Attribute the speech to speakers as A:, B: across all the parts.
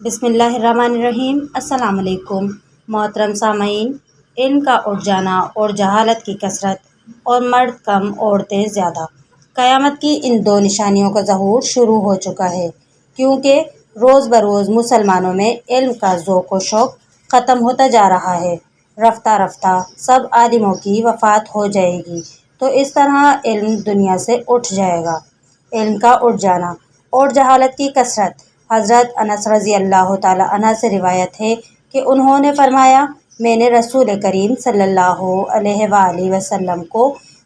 A: بسم اللہ الرحمن الرحیم۔ السلام علیکم محترم سامعین۔ علم کا اٹھ جانا اور جہالت کی کثرت، اور مرد کم عورتیں زیادہ، قیامت کی ان دو نشانیوں کا ظہور شروع ہو چکا ہے، کیونکہ روز بروز مسلمانوں میں علم کا ذوق و شوق ختم ہوتا جا رہا ہے۔ رفتہ رفتہ سب عالموں کی وفات ہو جائے گی، تو اس طرح علم دنیا سے اٹھ جائے گا۔ علم کا اٹھ جانا اور جہالت کی کثرت۔ حضرت انس رضی اللہ تعالی عنہ سے روایت ہے کہ انہوں نے فرمایا، میں نے رسول کریم صلی اللہ علیہ وآلہ وسلم کو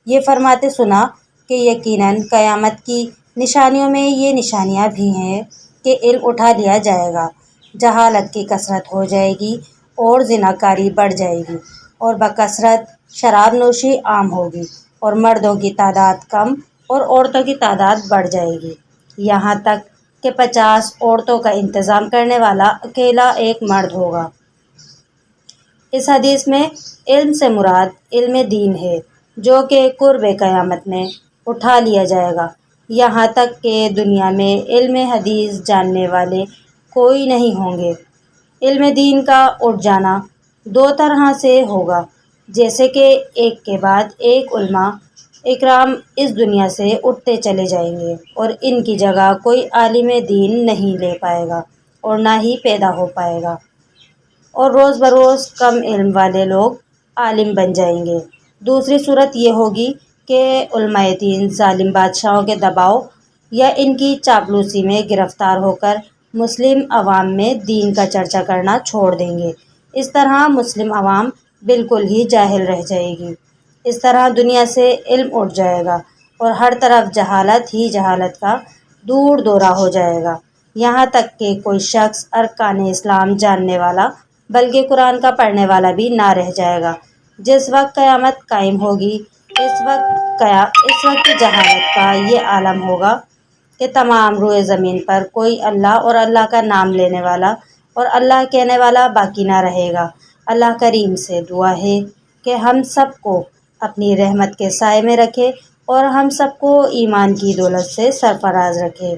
A: یہ فرماتے سنا کہ یقیناً قیامت کی نشانیوں میں یہ نشانیاں بھی ہیں کہ علم اٹھا لیا جائے گا، جہالت کی کثرت ہو جائے گی اور زناکاری بڑھ جائے گی، اور بکثرت شراب نوشی عام ہوگی، اور مردوں کی تعداد کم اور عورتوں کی تعداد بڑھ جائے گی، یہاں تک کہ 50 عورتوں کا انتظام کرنے والا اکیلا ایک مرد ہوگا۔ اس حدیث میں علم سے مراد علم دین ہے، جو کہ قرب قیامت میں اٹھا لیا جائے گا، یہاں تک کہ دنیا میں علم حدیث جاننے والے کوئی نہیں ہوں گے۔ علم دین کا اٹھ جانا دو طرح سے ہوگا، جیسے کہ ایک کے بعد ایک علماء اکرام اس دنیا سے اٹھتے چلے جائیں گے، اور ان کی جگہ کوئی عالم دین نہیں لے پائے گا اور نہ ہی پیدا ہو پائے گا، اور روز بروز کم علم والے لوگ عالم بن جائیں گے۔ دوسری صورت یہ ہوگی کہ علماء دین ظالم بادشاہوں کے دباؤ یا ان کی چاپلوسی میں گرفتار ہو کر مسلم عوام میں دین کا چرچا کرنا چھوڑ دیں گے۔ اس طرح مسلم عوام بالکل ہی جاہل رہ جائے گی۔ اس طرح دنیا سے علم اٹھ جائے گا، اور ہر طرف جہالت ہی جہالت کا دور دورہ ہو جائے گا، یہاں تک کہ کوئی شخص ارکان اسلام جاننے والا بلکہ قرآن کا پڑھنے والا بھی نہ رہ جائے گا۔ جس وقت قیامت قائم ہوگی، اس وقت جہالت کا یہ عالم ہوگا کہ تمام روئے زمین پر کوئی اللہ اور اللہ کا نام لینے والا اور اللہ کہنے والا باقی نہ رہے گا۔ اللہ کریم سے دعا ہے کہ ہم سب کو اپنی رحمت کے سائے میں رکھے، اور ہم سب کو ایمان کی دولت سے سرفراز رکھے،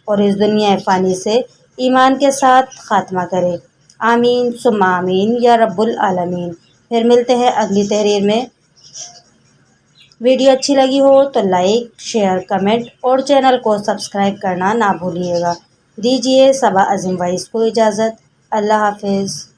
A: اور اس دنیا فانی سے ایمان کے ساتھ خاتمہ کرے۔ آمین ثم آمین یا رب العالمین۔ پھر ملتے ہیں اگلی تحریر میں۔ ویڈیو اچھی لگی ہو تو لائک، شیئر، کمنٹ اور چینل کو سبسکرائب کرنا نہ بھولیے گا۔ دیجیے صبا عظیم وائس کو اجازت۔ اللہ حافظ۔